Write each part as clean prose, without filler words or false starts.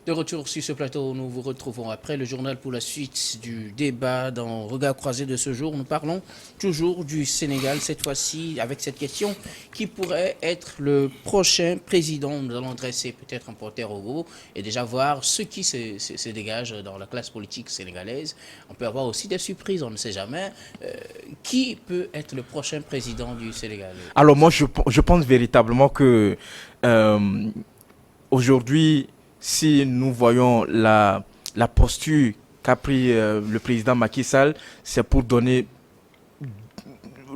De retour sur ce plateau, nous vous retrouvons après le journal pour la suite du débat dans Regard croisé de ce jour. Nous parlons toujours du Sénégal, cette fois-ci avec cette question: qui pourrait être le prochain président? Nous allons dresser peut-être un portrait au robot et déjà voir ce qui se dégage dans la classe politique sénégalaise. On peut avoir aussi des surprises, on ne sait jamais. Qui peut être le prochain président du Sénégal? Alors moi, je pense véritablement que aujourd'hui, si nous voyons la posture qu'a pris le président Macky Sall, c'est pour donner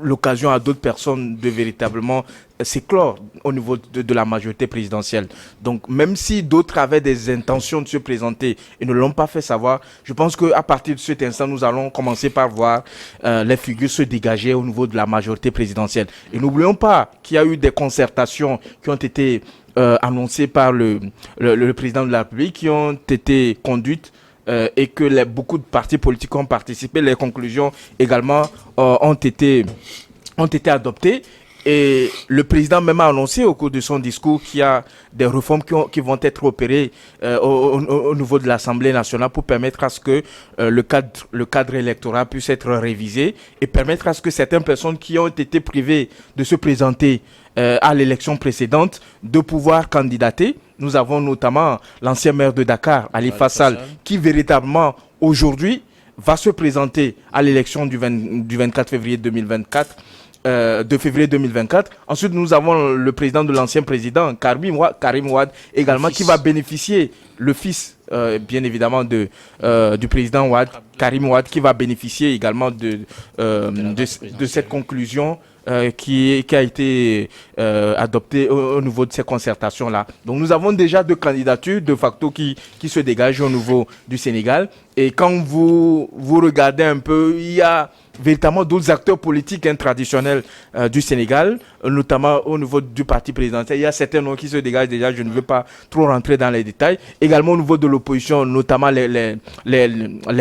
l'occasion à d'autres personnes de véritablement s'éclore au niveau de la majorité présidentielle. Donc, même si d'autres avaient des intentions de se présenter et ne l'ont pas fait savoir, je pense qu'à partir de cet instant, nous allons commencer par voir les figures se dégager au niveau de la majorité présidentielle. Et n'oublions pas qu'il y a eu des concertations qui ont été annoncées par le président de la République, qui ont été conduites et que beaucoup de partis politiques ont participé. Les conclusions également ont été adoptées. Et le président même a annoncé au cours de son discours qu'il y a des réformes qui vont être opérées au niveau de l'Assemblée nationale pour permettre à ce que le cadre électoral puisse être révisé et permettre à ce que certaines personnes qui ont été privées de se présenter à l'élection précédente de pouvoir candidater. Nous avons notamment l'ancien maire de Dakar, Khalifa Sall, qui véritablement aujourd'hui va se présenter à l'élection du 24 février 2024. De février 2024. Ensuite, nous avons le président de l'ancien président, Karim Wade, également, qui va bénéficier, le fils, bien évidemment, du président Wade, Karim Wade, qui va bénéficier également de cette conclusion qui a été adoptée au niveau de ces concertations-là. Donc, nous avons déjà deux candidatures de facto qui se dégagent au niveau du Sénégal. Et quand vous regardez un peu, il y a véritablement d'autres acteurs politiques traditionnels du Sénégal, notamment au niveau du parti présidentiel. Il y a certains noms qui se dégagent déjà, je ne veux pas trop rentrer dans les détails. Également au niveau de l'opposition, notamment les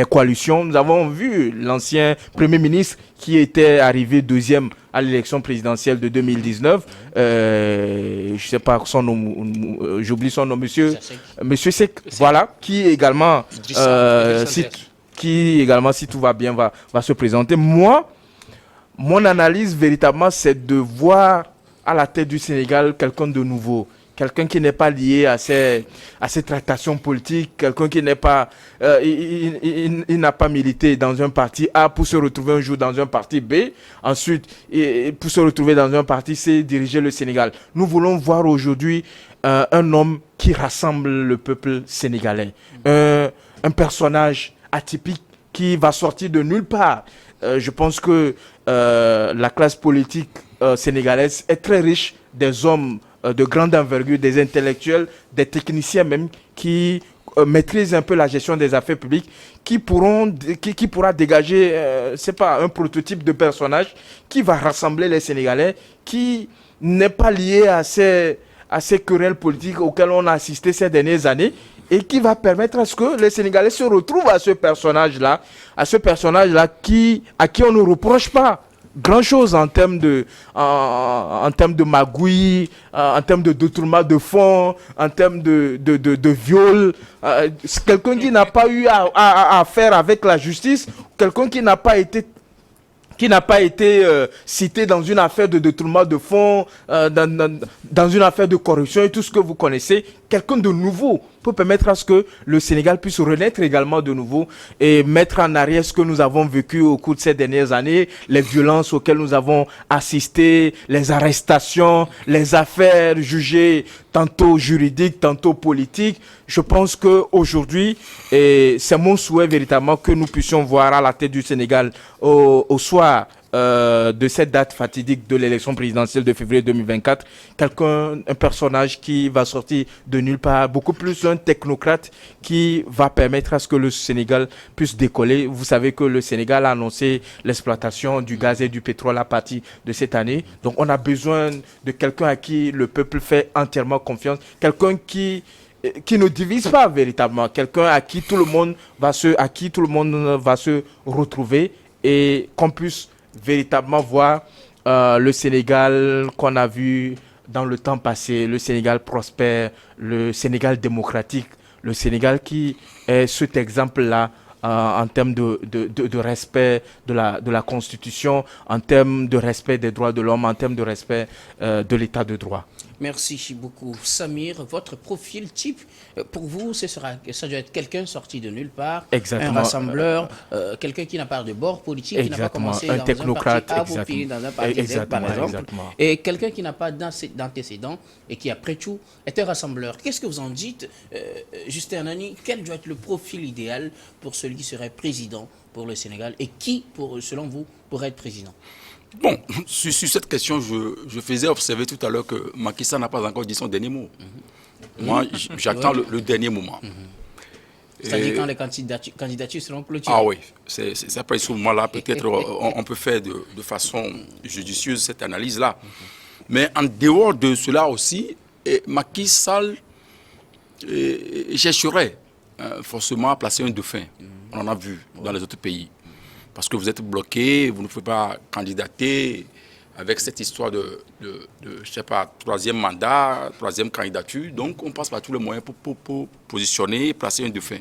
coalitions. Nous avons vu l'ancien Premier ministre qui était arrivé deuxième à l'élection présidentielle de 2019. Je ne sais pas son nom, j'oublie son nom, Monsieur Seck, voilà, qui également... si tout va bien, va se présenter. Moi, mon analyse véritablement, c'est de voir à la tête du Sénégal quelqu'un de nouveau. Quelqu'un qui n'est pas lié à ces tractations politiques, quelqu'un qui n'est pas... il n'a pas milité dans un parti A pour se retrouver un jour dans un parti B. Ensuite, pour se retrouver dans un parti C, diriger le Sénégal. Nous voulons voir aujourd'hui un homme qui rassemble le peuple sénégalais. Un personnage atypique qui va sortir de nulle part. Je pense que la classe politique sénégalaise est très riche des hommes de grande envergure, des intellectuels, des techniciens même qui maîtrisent un peu la gestion des affaires publiques, qui pourra dégager, c'est pas un prototype de personnage qui va rassembler les Sénégalais, qui n'est pas lié à ces querelles politiques auxquelles on a assisté ces dernières années, et qui va permettre à ce que les Sénégalais se retrouvent à ce personnage-là, à qui on ne reproche pas grand-chose en termes de magouille, en termes de détournement de fonds, en termes de viol. Quelqu'un qui n'a pas eu à faire avec la justice, quelqu'un qui n'a pas été cité dans une affaire de détournement de fonds, dans une affaire de corruption et tout ce que vous connaissez. Quelqu'un de nouveau peut permettre à ce que le Sénégal puisse renaître également de nouveau et mettre en arrière ce que nous avons vécu au cours de ces dernières années, les violences auxquelles nous avons assisté, les arrestations, les affaires jugées tantôt juridiques, tantôt politiques. Je pense qu'aujourd'hui, et c'est mon souhait véritablement que nous puissions voir à la tête du Sénégal au soir de cette date fatidique de l'élection présidentielle de février 2024, un personnage qui va sortir de nulle part, beaucoup plus un technocrate qui va permettre à ce que le Sénégal puisse décoller. Vous savez que le Sénégal a annoncé l'exploitation du gaz et du pétrole à partir de cette année. Donc on a besoin de quelqu'un à qui le peuple fait entièrement confiance, quelqu'un qui ne divise pas véritablement, quelqu'un à qui tout le monde va se retrouver et qu'on puisse véritablement voir le Sénégal qu'on a vu dans le temps passé, le Sénégal prospère, le Sénégal démocratique, le Sénégal qui est cet exemple-là en termes de respect de la Constitution, en termes de respect des droits de l'homme, en termes de respect de l'état de droit. Merci beaucoup. Samir, votre profil type, pour vous, ça doit être quelqu'un sorti de nulle part, Exactement. un rassembleur, quelqu'un qui n'a pas de bord politique, qui n'a pas commencé un dans technocrate, un parti A pour finir dans un parti Z, par exemple, et quelqu'un qui n'a pas d'antécédents et qui, après tout, est un rassembleur. Qu'est-ce que vous en dites, Justin Anani? Quel doit être le profil idéal pour celui qui serait président pour le Sénégal et qui, selon vous, pourrait être président? Bon, sur cette question, je faisais observer tout à l'heure que Macky Sall n'a pas encore dit son dernier mot. Moi, j'attends le dernier moment. C'est-à-dire quand les candidatures seront clôturées. Ah oui, c'est après ce moment-là, peut-être on peut faire de façon judicieuse cette analyse-là. Mais en dehors de cela aussi, Macky Sall chercherait forcément à placer un dauphin. On en a vu dans les autres pays. Parce que vous êtes bloqué, vous ne pouvez pas candidater avec cette histoire de je sais pas, troisième mandat, troisième candidature. Donc, on passe par tous les moyens pour positionner, placer un dauphin.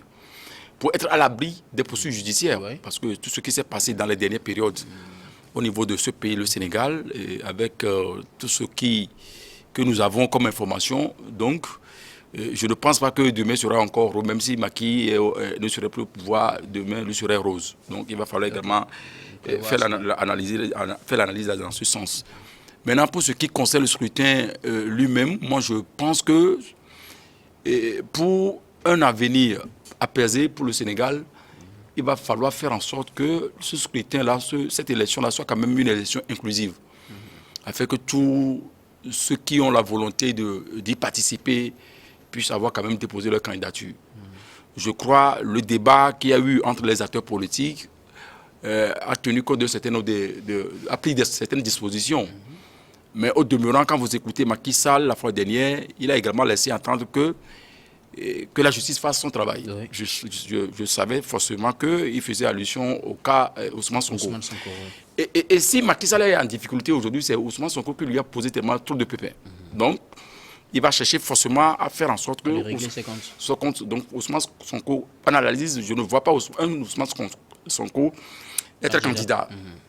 Pour être à l'abri des poursuites judiciaires. Oui. Parce que tout ce qui s'est passé dans les dernières périodes au niveau de ce pays, le Sénégal, et avec tout ce que nous avons comme information, donc, je ne pense pas que demain sera encore rose, même si Macky ne serait plus au pouvoir, demain lui serait rose. Donc il va falloir également faire l'analyse dans ce sens. Maintenant, pour ce qui concerne le scrutin lui-même, moi je pense que pour un avenir apaisé pour le Sénégal, il va falloir faire en sorte que ce scrutin-là, cette élection-là soit quand même une élection inclusive. Afin que tous ceux qui ont la volonté d'y participer puissent avoir quand même déposé leur candidature. Je crois le débat qu'il y a eu entre les acteurs politiques a tenu compte de a pris certaines dispositions. Mais au demeurant, quand vous écoutez Macky Sall la fois dernière, il a également laissé entendre que la justice fasse son travail. Oui. Je savais forcément qu'il faisait allusion au cas Ousmane Sonko. Oui. Et si Macky Sall est en difficulté aujourd'hui, c'est Ousmane Sonko qui lui a posé tellement trop de pépins. Donc, il va chercher forcément à faire en sorte que donc Ousmane Sonko, en analyse, je ne vois pas Ousmane Sonko être candidat.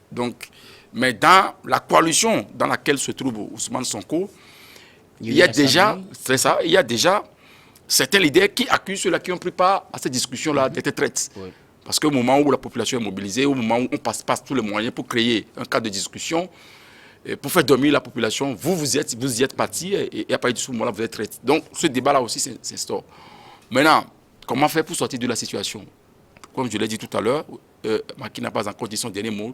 Donc, mais dans la coalition dans laquelle se trouve Ousmane Sonko, il y a déjà certains leaders qui accusent ceux-là qui ont pris part à cette discussion-là d'être traite. Oui. Parce qu'au moment où la population est mobilisée, au moment où on passe tous les moyens pour créer un cadre de discussion, pour faire dormir la population, vous y êtes parti et à partir de ce moment-là, vous êtes traité. Donc, ce débat-là aussi s'instaure. Maintenant, comment faire pour sortir de la situation? Comme je l'ai dit tout à l'heure, Macky n'a pas encore dit son dernier mot.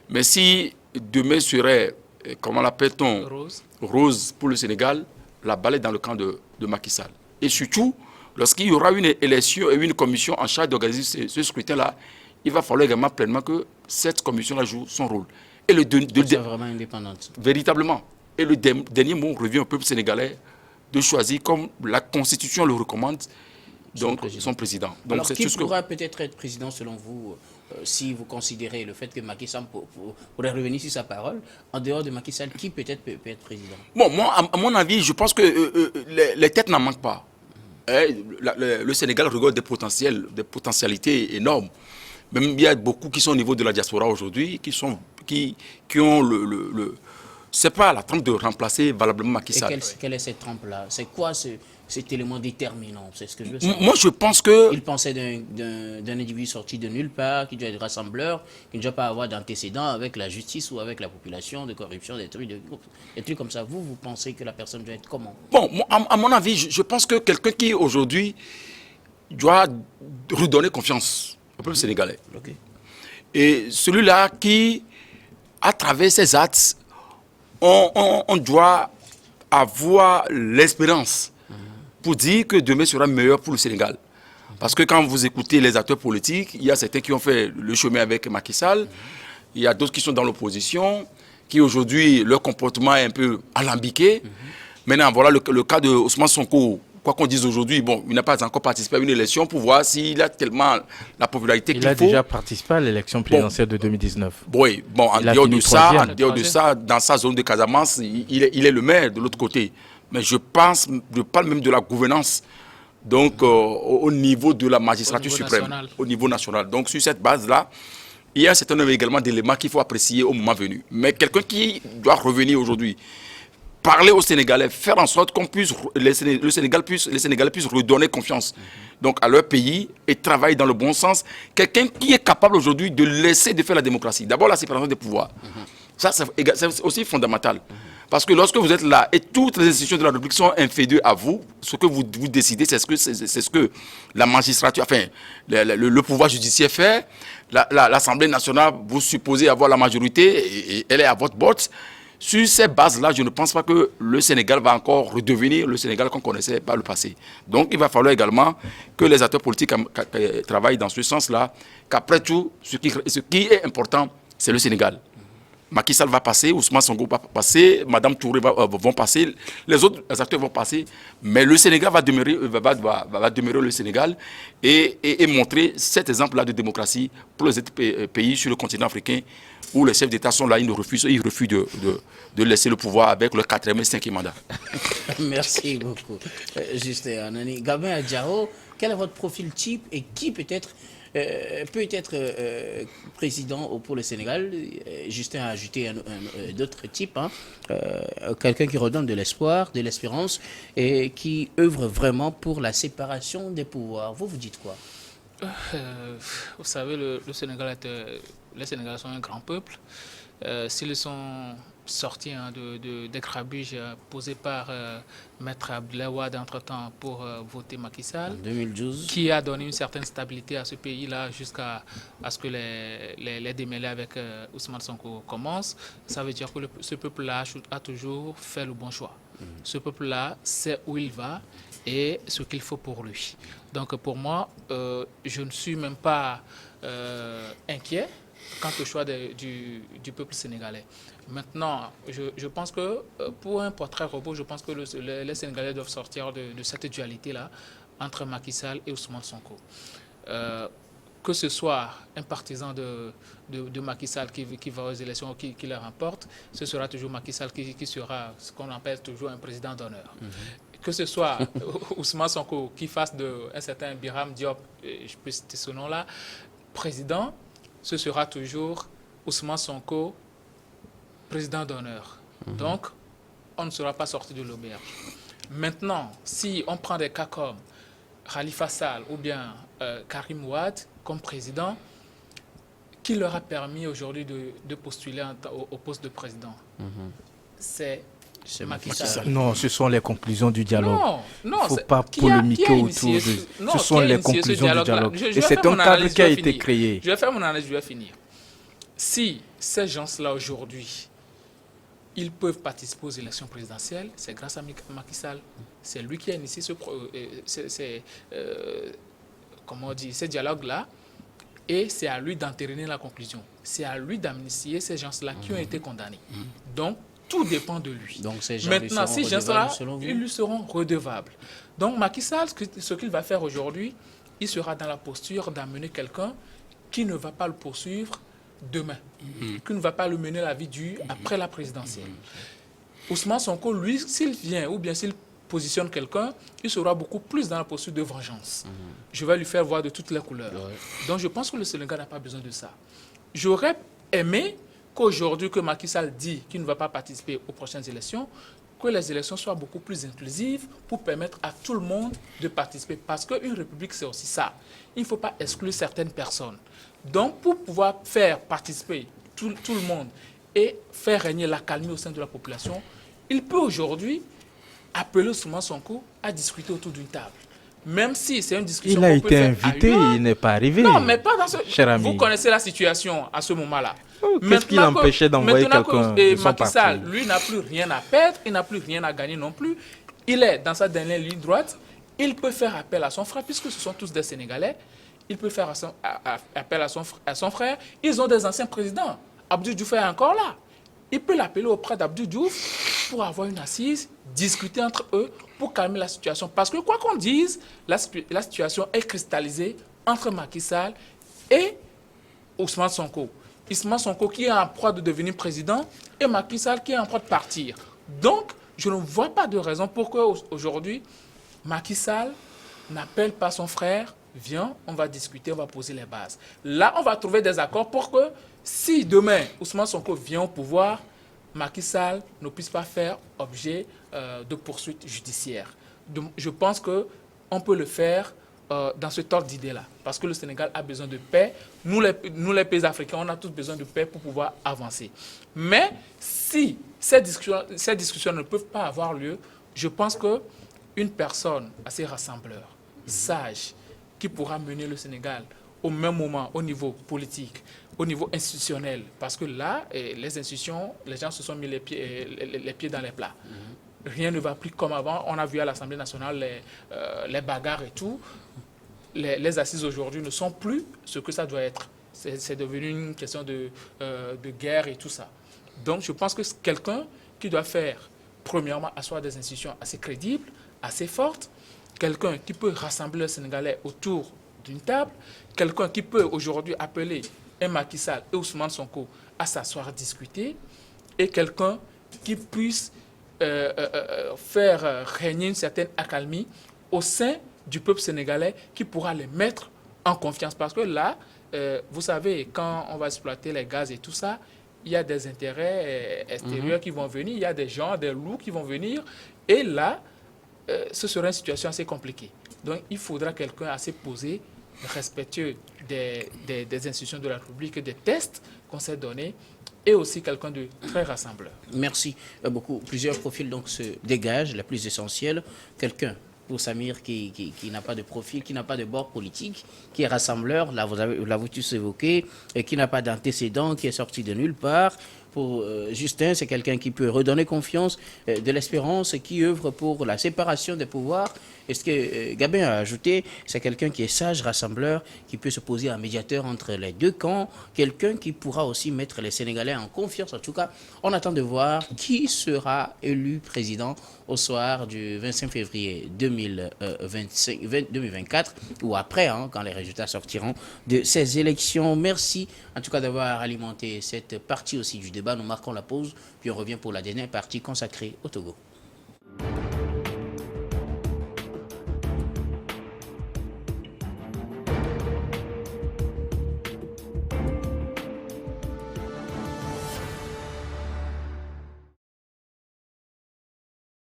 Mais si demain serait, comment l'appelle-t-on, rose pour le Sénégal, la balle est dans le camp de Macky Sall. Et surtout, lorsqu'il y aura une élection et une commission en charge d'organiser ce scrutin-là, il va falloir également pleinement que cette commission-là joue son rôle. Et vraiment indépendante. Véritablement. Et le dernier mot revient au peuple sénégalais de choisir, comme la Constitution le recommande, son président. Donc, alors, qui pourra peut-être être président selon vous, si vous considérez le fait que Macky Sall pourrait revenir sur sa parole, en dehors de Macky Sall, qui peut-être peut être président? Bon, moi, à mon avis, je pense que les têtes n'en manquent pas. Le Sénégal regorge des potentialités énormes. Même il y a beaucoup qui sont au niveau de la diaspora aujourd'hui, qui ont c'est pas la trempe de remplacer valablement Macky Sall. Et quelle est cette trempe-là? C'est quoi cet élément déterminant? C'est ce que je veux savoir. Moi, je pense que... Il pensait d'un individu sorti de nulle part, qui doit être rassembleur, qui ne doit pas avoir d'antécédents avec la justice ou avec la population, de corruption, des trucs comme ça. Vous pensez que la personne doit être comment? Bon, à mon avis, je pense que quelqu'un qui aujourd'hui doit redonner confiance au peuple sénégalais. Okay. Et celui-là qui, à travers ses actes, on doit avoir l'espérance pour dire que demain sera meilleur pour le Sénégal. Parce que quand vous écoutez les acteurs politiques, il y a certains qui ont fait le chemin avec Macky Sall, il y a d'autres qui sont dans l'opposition, qui aujourd'hui, leur comportement est un peu alambiqué. Maintenant, voilà le cas de Ousmane Sonko. Quoi qu'on dise aujourd'hui, bon, il n'a pas encore participé à une élection pour voir s'il a tellement la popularité qu'il faut. Il a déjà participé à l'élection présidentielle de 2019. Oui, bon, en dehors de ça, dans sa zone de Casamance, il est le maire de l'autre côté. Mais je parle même de la gouvernance Donc, au niveau de la magistrature suprême, national. au niveau national. Donc, sur cette base-là, il y a un certain nombre également d'éléments qu'il faut apprécier au moment venu. Mais quelqu'un qui doit revenir aujourd'hui, parler aux Sénégalais, faire en sorte qu'on puisse, les Sénégalais puissent redonner confiance donc à leur pays et travailler dans le bon sens. Quelqu'un qui est capable aujourd'hui de laisser de faire la démocratie. D'abord, la séparation des pouvoirs. Ça, c'est aussi fondamental. Parce que lorsque vous êtes là et toutes les institutions de la République sont inféodées à vous, ce que vous décidez, c'est ce que la magistrature, enfin, le pouvoir judiciaire fait. L'Assemblée nationale, vous supposez avoir la majorité et elle est à votre botte. Sur ces bases-là, je ne pense pas que le Sénégal va encore redevenir le Sénégal qu'on connaissait par le passé. Donc, il va falloir également que les acteurs politiques travaillent dans ce sens-là, qu'après tout, ce qui est important, c'est le Sénégal. Macky Sall va passer, Ousmane Sonko va passer, Madame Touré vont passer, les autres acteurs vont passer, mais le Sénégal va demeurer le Sénégal et montrer cet exemple-là de démocratie pour les autres pays sur le continent africain où les chefs d'État sont là, ils refusent de laisser le pouvoir avec le 4e et 5e mandat. Merci beaucoup, Justin Anani. Gabin Adjao, quel est votre profil type et qui peut être président pour le Sénégal? Justin a ajouté d'autres types, hein. Quelqu'un qui redonne de l'espoir, de l'espérance et qui œuvre vraiment pour la séparation des pouvoirs. Vous dites quoi? Vous savez, le Sénégal les Sénégalais sont un grand peuple. S'ils sont sortis des grabuges posés par Maître Abdoulaye Wade entre-temps pour voter Macky Sall, en 2012, qui a donné une certaine stabilité à ce pays-là jusqu'à ce que les démêlés avec Ousmane Sonko commencent, ça veut dire que ce peuple-là a toujours fait le bon choix. Ce peuple-là sait où il va et ce qu'il faut pour lui. Donc pour moi, je ne suis même pas inquiet quant au choix du peuple sénégalais. Maintenant, je pense que pour un portrait robot, je pense que les Sénégalais doivent sortir de cette dualité-là entre Macky Sall et Ousmane Sonko. Que ce soit un partisan de Macky Sall qui va aux élections, qui les remporte, ce sera toujours Macky Sall qui sera ce qu'on appelle toujours un président d'honneur. Que ce soit Ousmane Sonko qui fasse un certain Biram Diop, je peux citer ce nom-là, président, ce sera toujours Ousmane Sonko, président d'honneur. Donc, on ne sera pas sorti de l'auberge. Maintenant, si on prend des cas comme Khalifa Sall ou bien Karim Wade comme président, qui leur a permis aujourd'hui de postuler au poste de président? C'est Macky Sall. Non, ce sont les conclusions du dialogue. Non, il ne faut pas polémiquer autour de... Ce sont les conclusions du dialogue. Et c'est un cadre qui a été créé. Je vais faire mon analyse, je vais finir. Si ces gens-là aujourd'hui, ils peuvent participer aux élections présidentielles, c'est grâce à Macky Sall. C'est lui qui a initié ce dialogue-là. Et c'est à lui d'entériner la conclusion. C'est à lui d'amnistier ces gens-là qui ont été condamnés. Donc, tout dépend de lui. Donc, ces gens maintenant, ces gens-là, ils lui seront redevables. Donc, Macky Sall, ce qu'il va faire aujourd'hui, il sera dans la posture d'amener quelqu'un qui ne va pas le poursuivre demain, qui ne va pas le mener la vie dure après la présidentielle. Ousmane Sonko, lui, s'il vient ou bien s'il positionne quelqu'un, il sera beaucoup plus dans la posture de vengeance. Je vais lui faire voir de toutes les couleurs. Donc, je pense que le Sénégal n'a pas besoin de ça. J'aurais aimé qu'aujourd'hui, que Macky Sall dit qu'il ne va pas participer aux prochaines élections, que les élections soient beaucoup plus inclusives pour permettre à tout le monde de participer. Parce qu'une république, c'est aussi ça. Il ne faut pas exclure certaines personnes. Donc, pour pouvoir faire participer tout le monde et faire régner l'accalmie au sein de la population, il peut aujourd'hui appeler Ousmane Sonko à discuter autour d'une table. Même si c'est une discussion il a été invité, il n'est pas arrivé. Non, mais pas dans ce... Cher ami. Vous connaissez la situation à ce moment-là. Qu'est-ce qui l'empêchait d'envoyer quelqu'un de son Macky Sall, parti? lui, n'a plus rien à perdre, il n'a plus rien à gagner non plus. Il est dans sa dernière ligne droite. Il peut faire appel à son frère, puisque ce sont tous des Sénégalais. Il peut faire appel à son frère. Ils ont des anciens présidents. Abdou Diouf est encore là. Il peut l'appeler auprès d'Abdou Diouf pour avoir une assise, discuter entre eux pour calmer la situation. Parce que quoi qu'on dise, la situation est cristallisée entre Macky Sall et Ousmane Sonko. Ousmane Sonko qui est en proie de devenir président et Macky Sall qui est en proie de partir. Donc, je ne vois pas de raison pour qu'aujourd'hui, Macky Sall n'appelle pas son frère, viens, on va discuter, on va poser les bases. Là, on va trouver des accords pour que si demain Ousmane Sonko vient au pouvoir, Macky Sall ne puisse pas faire objet de poursuites judiciaires. Donc, je pense qu'on peut le faire dans ce ordre d'idée-là, parce que le Sénégal a besoin de paix. Nous, les pays africains, on a tous besoin de paix pour pouvoir avancer. Mais si ces discussions ne peuvent pas avoir lieu, je pense qu'une personne assez rassembleur, sage, qui pourra mener le Sénégal au même moment, au niveau politique, au niveau institutionnel, parce que là, les institutions, les gens se sont mis les pieds dans les plats. Rien ne va plus comme avant. On a vu à l'Assemblée nationale les bagarres et tout. Les assises aujourd'hui ne sont plus ce que ça doit être. C'est devenu une question de guerre et tout ça. Donc je pense que c'est quelqu'un qui doit faire, premièrement, asseoir des institutions assez crédibles, assez fortes, quelqu'un qui peut rassembler les Sénégalais autour d'une table, quelqu'un qui peut aujourd'hui appeler un Macky Sall et Ousmane Sonko à s'asseoir discuter, et quelqu'un qui puisse faire régner une certaine accalmie au sein du peuple sénégalais, qui pourra les mettre en confiance. Parce que là, vous savez, quand on va exploiter les gaz et tout ça, il y a des intérêts extérieurs qui vont venir, il y a des gens, des loups qui vont venir, et là, ce sera une situation assez compliquée. Donc, il faudra quelqu'un assez posé, respectueux des institutions de la République, des tests qu'on s'est donnés, et aussi quelqu'un de très rassembleur. Merci beaucoup. Plusieurs profils donc se dégagent, les plus essentiels. Quelqu'un, pour Samir, qui n'a pas de profil, qui n'a pas de bord politique, qui est rassembleur, là vous l'avez tous évoqué, et qui n'a pas d'antécédent, qui est sorti de nulle part. Pour Justin, c'est quelqu'un qui peut redonner confiance, de l'espérance, et qui œuvre pour la séparation des pouvoirs. Et ce que Gabin a ajouté, c'est quelqu'un qui est sage, rassembleur, qui peut se poser en médiateur entre les deux camps, quelqu'un qui pourra aussi mettre les Sénégalais en confiance. En tout cas, on attend de voir qui sera élu président au soir du 25 février 2024, ou après, quand les résultats sortiront de ces élections. Merci en tout cas d'avoir alimenté cette partie aussi du débat. Nous marquons la pause, puis on revient pour la dernière partie consacrée au Togo.